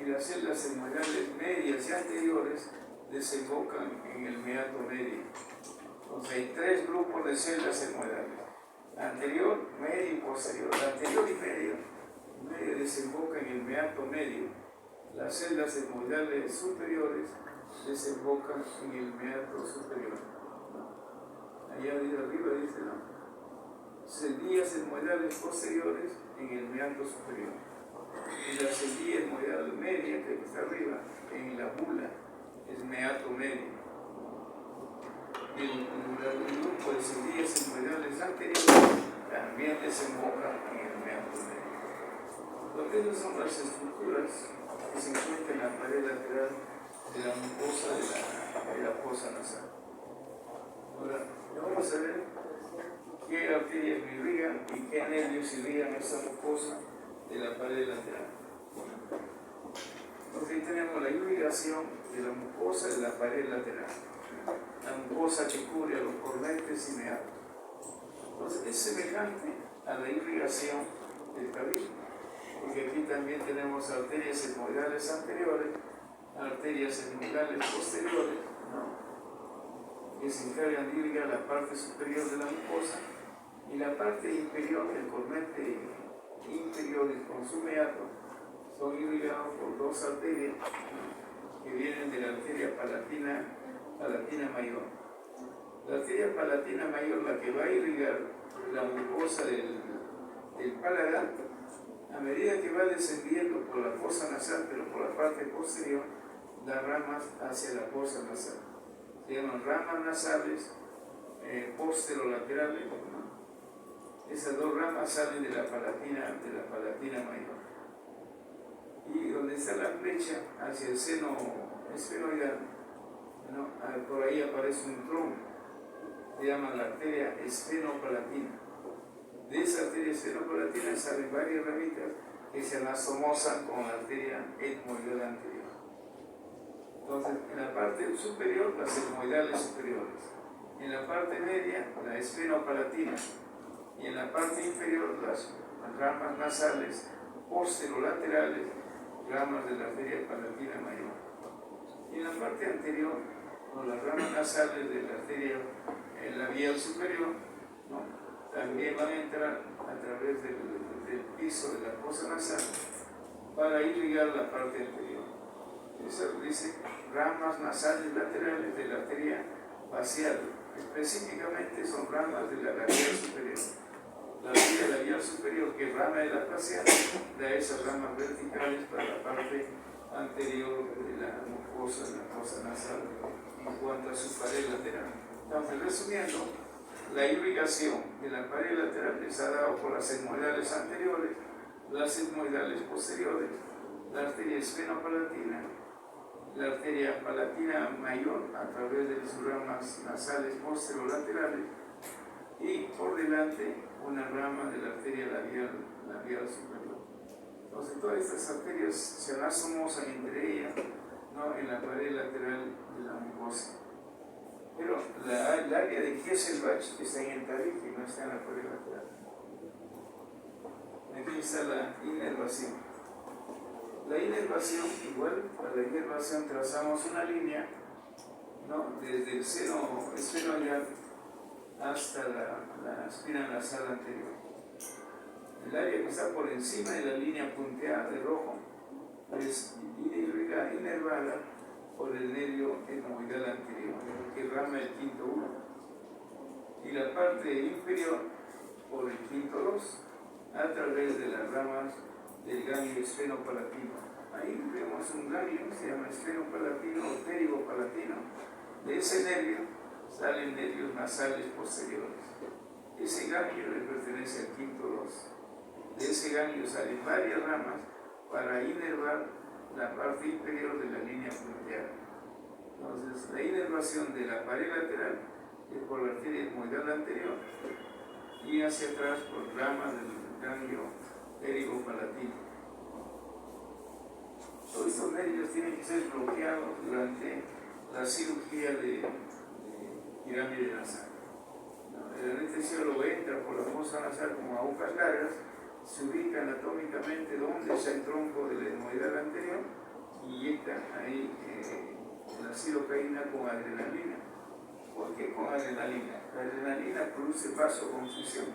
Y las celdas etmoidales medias y anteriores desembocan en el meato medio. Entonces hay 3 grupos de celdas etmoidales: anterior, medio y posterior. La anterior y medio desemboca en el meato medio. Las celdas etmoidales superiores desembocan en el meato superior. Allá arriba dice, ¿no? Celdillas etmoidales posteriores en el meato superior. Y la celdilla etmoidal media, que está arriba, en la bula, es meato medio. Y el grupo de celdillas etmoidales anteriores también desemboca en el meato medio. Entonces, esas son las estructuras que se encuentran en la pared lateral de la mucosa de la fosa nasal. Ahora, vamos a ver qué arterias irrigan y qué nervios irrigan esta mucosa de la pared lateral. Entonces, ahí tenemos la irrigación de la mucosa de la pared lateral, la mucosa que cubre a los cornetes y meatos. Entonces, es semejante a la irrigación del cabello, porque aquí también tenemos arterias etmoidales anteriores, arterias etmoidales posteriores, ¿no?, que se encargan de irrigar la parte superior de la mucosa, y la parte inferior del cornete inferior con su meato son irrigados por 2 arterias que vienen de la arteria palatina mayor. La arteria palatina mayor, la que va a irrigar la mucosa del paladar, a medida que va descendiendo por la fosa nasal, pero por la parte posterior, da ramas hacia la fosa nasal. Se llaman ramas nasales posterolaterales, ¿no? Esas 2 ramas salen de la palatina mayor. Y donde está la flecha hacia el seno esfenoidal, ¿no?, por ahí aparece un tronco, se llama la arteria esfenopalatina. De esa arteria esfenopalatina salen varias ramitas que se anastomozan con la arteria etmoidal anterior. Entonces, en la parte superior, las etmoidales superiores; en la parte media, la esfenopalatina; y en la parte inferior, las ramas nasales posterolaterales, ramas de la arteria palatina mayor. Y en la parte anterior, con las ramas nasales de la arteria labial superior, ¿no?, también van a entrar a través del piso de la fosa nasal para irrigar la parte anterior. Eso dice ramas nasales laterales de la arteria facial. Específicamente son ramas de la labial superior. La arteria labial superior, que es rama de la facial, da esas ramas verticales para la parte anterior de la mucosa de la fosa nasal en cuanto a su pared lateral. Entonces, resumiendo, la irrigación de la pared lateral está dada por las etmoidales anteriores, las etmoidales posteriores, la arteria esfenopalatina, la arteria palatina mayor a través de sus ramas nasales posterolaterales, y por delante una rama de la arteria labial superior. Entonces, todas estas arterias se anastomozan entre ellas, ¿no?, en la pared lateral de la mucosa. Pero el área de Kieselbach está en el tabique, no está en la pared lateral. Aquí está la inervación. La inervación, igual, para la inervación trazamos una línea, ¿no?, desde el seno esfenoidal hasta la espina nasal anterior. El área que está por encima de la línea punteada de rojo es inervada por el nervio etmoidal anterior, que rama el quinto 1, y la parte inferior por el quinto 2, a través de las ramas del ganglio esfenopalatino. Ahí vemos un ganglio que se llama esfenopalatino o pterigopalatino. De ese nervio salen nervios nasales posteriores. Ese ganglio le pertenece al quinto 2. De ese ganglio salen varias ramas para inervar la parte inferior de la línea frontal. Entonces, la inervación de la pared lateral es por la arteria etmoidal anterior y hacia atrás por ramas del ganglio pterigopalatino. Todos estos nervios tienen que ser bloqueados durante la cirugía de pirámide nasal. El anestesiólogo entra por la fosa nasal como agujas largas, se ubica anatómicamente donde está el tronco de la etmoidal anterior y inyecta ahí la silocaína con adrenalina. ¿Por qué con adrenalina? La adrenalina produce vasoconstricción.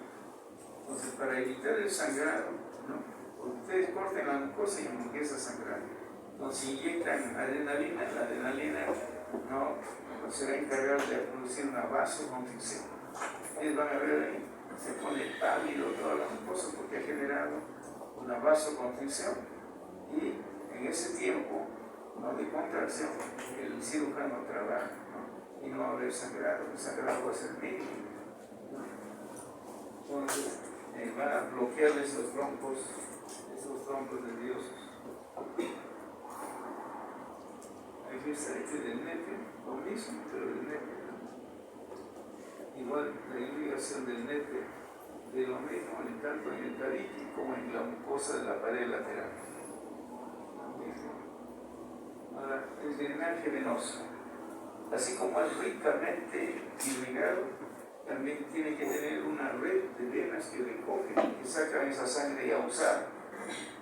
Entonces, para evitar el sangrado, ¿no? Porque ustedes cortan la mucosa y empieza a sangrar. Entonces inyectan adrenalina, la adrenalina no se va a encargar de producir una vasoconstricción. Ustedes van a ver ahí, se pone pálido toda la mucosa porque ha generado una vasoconstricción y en ese tiempo de contracción el cirujano trabaja, ¿no? Y no va a haber sangrado, el sangrado va a ser mínimo, ¿no? Entonces va a bloquear esos trompos nerviosos. Aquí está este del nepe, lo mismo, pero del nepe, ¿no? Igual la irrigación del nepe de lo mismo, tanto en el tabique como en la mucosa de la pared lateral. Ahora, el drenaje venoso, así como es ricamente irrigado, también tiene que tener una red de venas que recogen, que sacan esa sangre ya usada,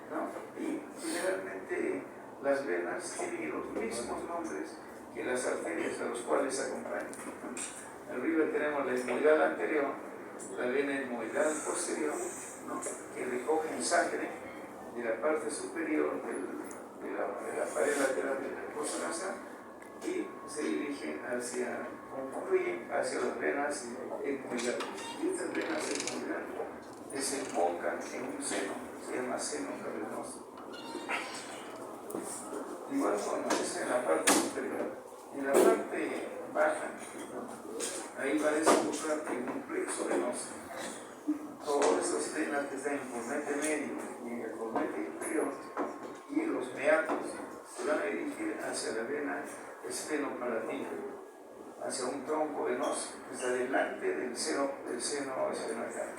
¿no? Y generalmente las venas tienen los mismos nombres que las arterias a los cuales se acompañan. Arriba tenemos la etmoidal anterior, la vena etmoidal posterior, ¿no? Que recogen sangre de la parte superior de la pared lateral de la fosa nasal y se dirigen concurren hacia las venas etmoidales. Y estas venas etmoidales desembocan en un seno, se llama seno cavernoso. Igual forma, eso en la parte superior. En la parte baja, ahí va a desembocar en un plexo venoso. Todas esas venas que están en el cornete medio y en el cornete inferior y los meatos se van a dirigir hacia la vena esfenopalatina, hacia un tronco venoso que está delante del seno esfenoidal,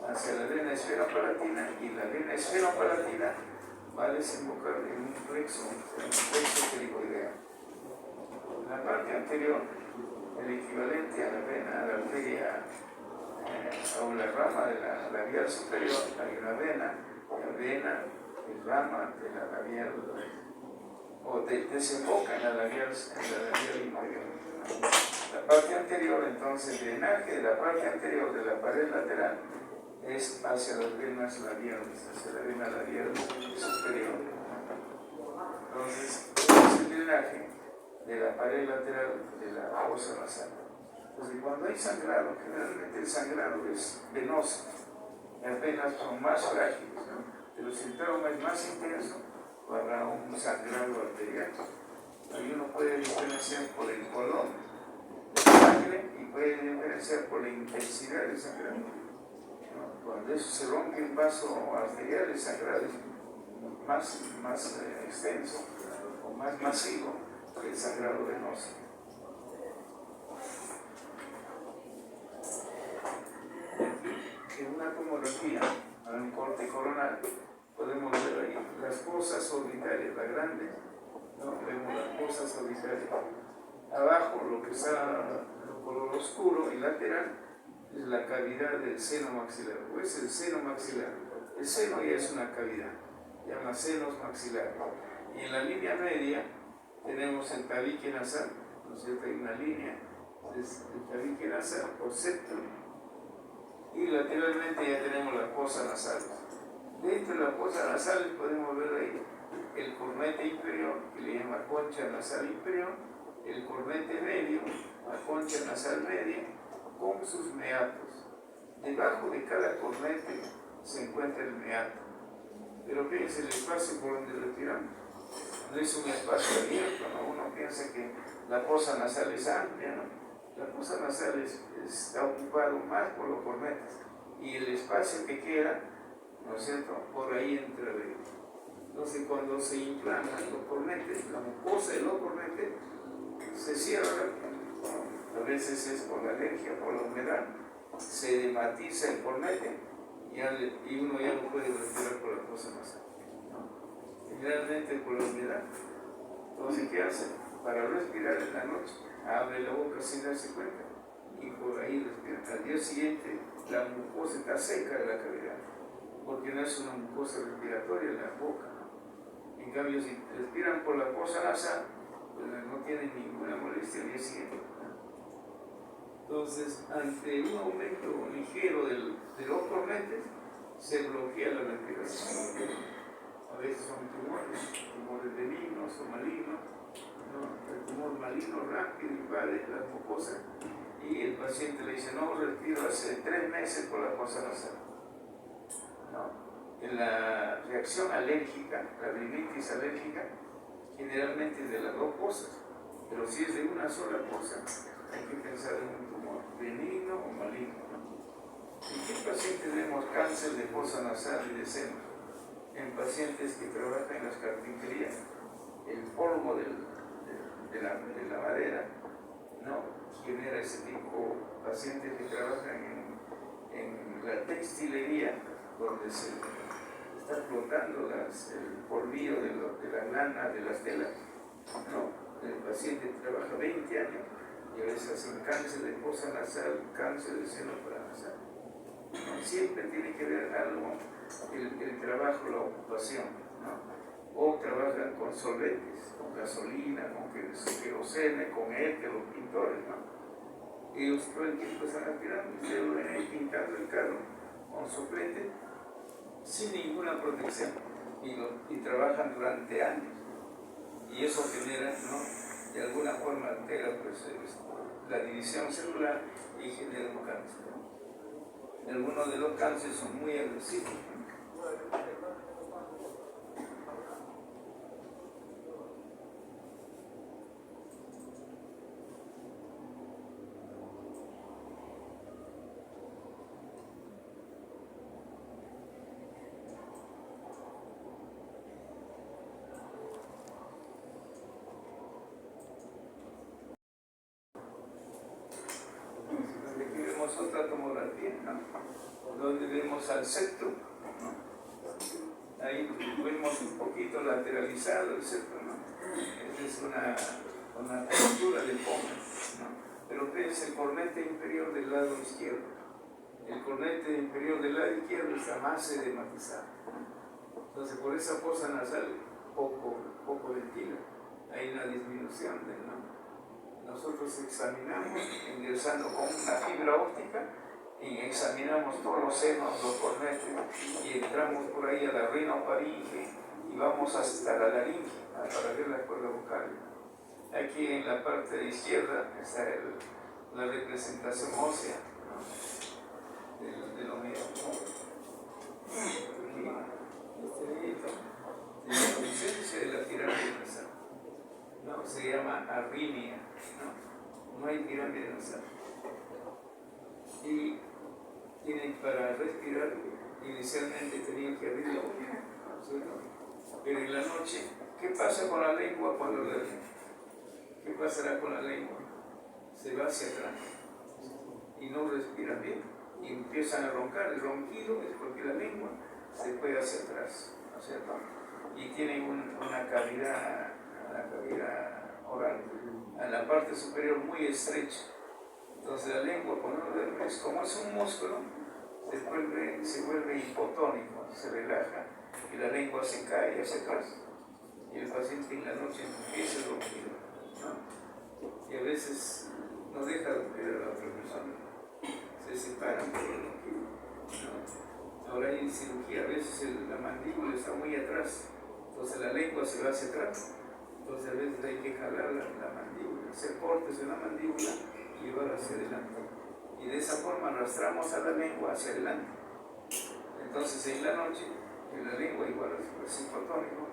hacia la vena esfenopalatina, y la vena esfenopalatina va a desembocar en un plexo pterigoideo. En la parte anterior, el equivalente a la vena, a la arteria o la rama de la labial superior, hay una vena, el rama de la labial, o desemboca en la labial inferior. La parte anterior, entonces, el drenaje de la parte anterior de la pared lateral es hacia las venas labiales, hacia la vena labial superior. Entonces, es el drenaje de la pared lateral de la fosa nasal. Entonces, cuando hay sangrado, generalmente el sangrado es venoso, las venas son más frágiles, ¿no? Pero si el trauma es más intenso, habrá un sangrado arterial. Ahí uno puede diferenciar por el color de la sangre y puede diferenciar por la intensidad del sangrado, ¿no? Cuando eso se rompe el vaso arterial, el sangrado es más extenso o más masivo que el sangrado venoso. En una tomografía, en un corte coronal, podemos ver ahí las fosas orbitales, la grande, ¿no? Vemos las fosas orbitales. Abajo, lo que está color oscuro y lateral, es la cavidad del seno maxilar, o es el seno maxilar. El seno ya es una cavidad, se llama senos maxilares. Y en la línea media tenemos el tabique nasal, ¿no es cierto? Hay una línea, es el tabique nasal o septum, y lateralmente ya tenemos las fosas nasales. Dentro de las fosas nasales podemos ver ahí el cornete inferior, que le llama concha nasal inferior, el cornete medio, la concha nasal media, con sus meatos. Debajo de cada cornete se encuentra el meato. Pero fíjense el espacio por donde respiramos. No es un espacio abierto, ¿no? Uno piensa que la fosa nasal es amplia, ¿no? La fosa nasal está ocupado más por los cornetes. Y el espacio que queda, ¿no es cierto?, por ahí entra el. Entonces, cuando se inflaman los cornetes, la mucosa de los cornetes se cierra, ¿no? A veces es por la alergia, por la humedad, se dematiza el cornete y uno ya no puede respirar por la fosa nasal, ¿no? Generalmente por la humedad. Entonces, ¿qué hace? Para respirar en la noche, abre la boca sin darse cuenta y por ahí respira. Al día siguiente, la mucosa está seca de la cavidad, porque no es una mucosa respiratoria la boca, ¿no? En cambio, si respiran por la fosa nasal, pues no tienen ninguna molestia al día siguiente. Entonces, ante un aumento ligero de los cornetes, se bloquea la respiración. A veces son tumores benignos o malignos, ¿no? El tumor maligno rápido invade las mucosas y el paciente le dice, no respiro hace 3 meses por la fosa nasal, ¿no? En la reacción alérgica, la rinitis alérgica, generalmente es de las dos cosas, pero si es de una sola cosa, hay que pensar en un tumor benigno o maligno, ¿no? ¿En qué pacientes vemos cáncer de fosa nasal y de seno? En pacientes que trabajan en las carpinterías, el polvo de la madera, ¿no?, genera ese tipo de pacientes que trabajan en la textilería, donde se está flotando el polvillo de la lana de las telas, ¿no? El paciente trabaja 20 años y a veces hacen cáncer de fosa nasal, cáncer de seno paranasal. ¿No? Siempre tiene que ver algo el trabajo, la ocupación, ¿no? O trabajan con solventes, con gasolina, con querosene, con éter, los pintores, ¿no? Ellos todo el tiempo están aspirando y se ven ahí pintando el carro con soplete sin ninguna protección y trabajan durante años y eso genera, ¿no?, de alguna forma altera pues, la división celular y genera un cáncer. Algunos de los cánceres son muy agresivos. Aquí vemos otra tomografía, ¿no?, donde vemos al septum, ¿no? Ahí vemos un poquito lateralizado el septum, ¿no? Esa es una textura de pómulo, ¿no? Pero es el cornete inferior del lado izquierdo. El cornete inferior del lado izquierdo está más edematizado. Entonces, por esa fosa nasal poco ventila. Hay una disminución del, ¿no? Nosotros examinamos ingresando con una fibra óptica y examinamos todos los senos, los cornetes y entramos por ahí a la rinofaringe y vamos hasta la laringe para ver las cuerdas vocales. Aquí en la parte izquierda está la representación ósea, ¿no?, de lo medio. De la ausencia de la pirámide nasal, ¿no? Se llama arritmia, no hay pirámide nasal. Y tienen para respirar, inicialmente tenían que abrir la boca, ¿no? Pero en la noche, ¿qué pasa con la lengua cuando duermen? ¿Qué pasará con la lengua? Se va hacia atrás y no respiran bien y empiezan a roncar. El ronquido es porque la lengua se fue hacia atrás, ¿no es cierto? Y tienen una cavidad oral en la parte superior muy estrecha. Entonces la lengua cuando uno duerme, como es un músculo, se vuelve hipotónico, se relaja y la lengua se cae hacia atrás. Y el paciente en la noche empieza el ronquido, ¿no? Y a veces no deja de operar a la otra persona, se separan por el ronquido, ¿no? Ahora hay cirugía, a veces la mandíbula está muy atrás, Entonces la lengua se va hacia atrás. Entonces a veces hay que jalar la mandíbula, hacer cortes en la mandíbula y llevarla hacia adelante. Y de esa forma arrastramos a la lengua hacia adelante. Entonces en la noche, en la lengua igual al psicotónico,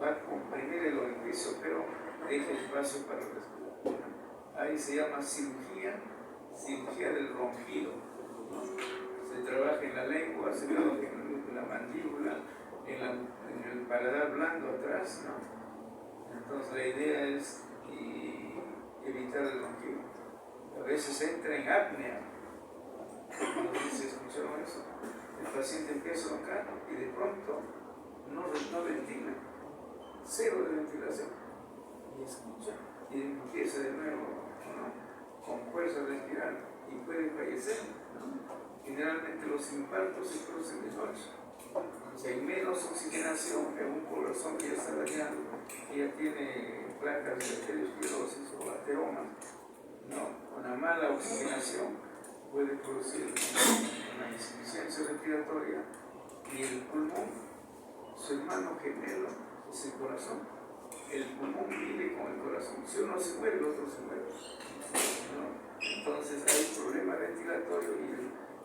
va a comprimir el orificio, pero deja espacio para respirar. Ahí se llama cirugía del ronquido, ¿no? Se trabaja en la lengua, se trabaja en la mandíbula, en el paladar blando atrás, ¿no? Entonces la idea es evitar el ronquido. A veces entra en apnea. No sé si escucharon eso. El paciente empieza a roncar y de pronto no ventila. Cero de ventilación. Y escucha y empieza de nuevo, ¿no? Con fuerza a respirar y puede fallecer, ¿no? Generalmente los infartos se producen de noche. Si hay menos oxigenación en un corazón que ya está dañado, que ya tiene placas de arteriosclerosis o ateromas, ¿no? Una mala oxigenación puede producir una insuficiencia respiratoria y el pulmón, su hermano gemelo es el corazón. El pulmón vive con el corazón. Si uno se muere, el otro se muere, ¿no? Entonces hay problema ventilatorio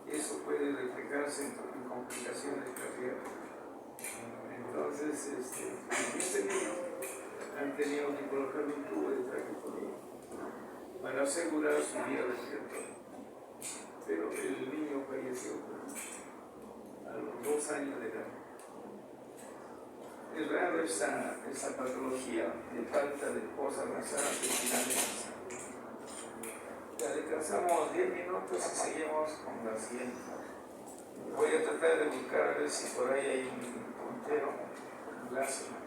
y eso puede reflejarse en complicaciones cardíacas. Entonces, en este niño han tenido que colocarle un tubo de traqueotomía para asegurar su vida respiratoria. Pero el niño falleció a los 2 años de edad. Es raro esa patología de falta de fosas nasales finales. Ya descansamos 10 minutos y seguimos con la siguiente. Voy a tratar de buscar a ver si por ahí hay un puntero, un láser.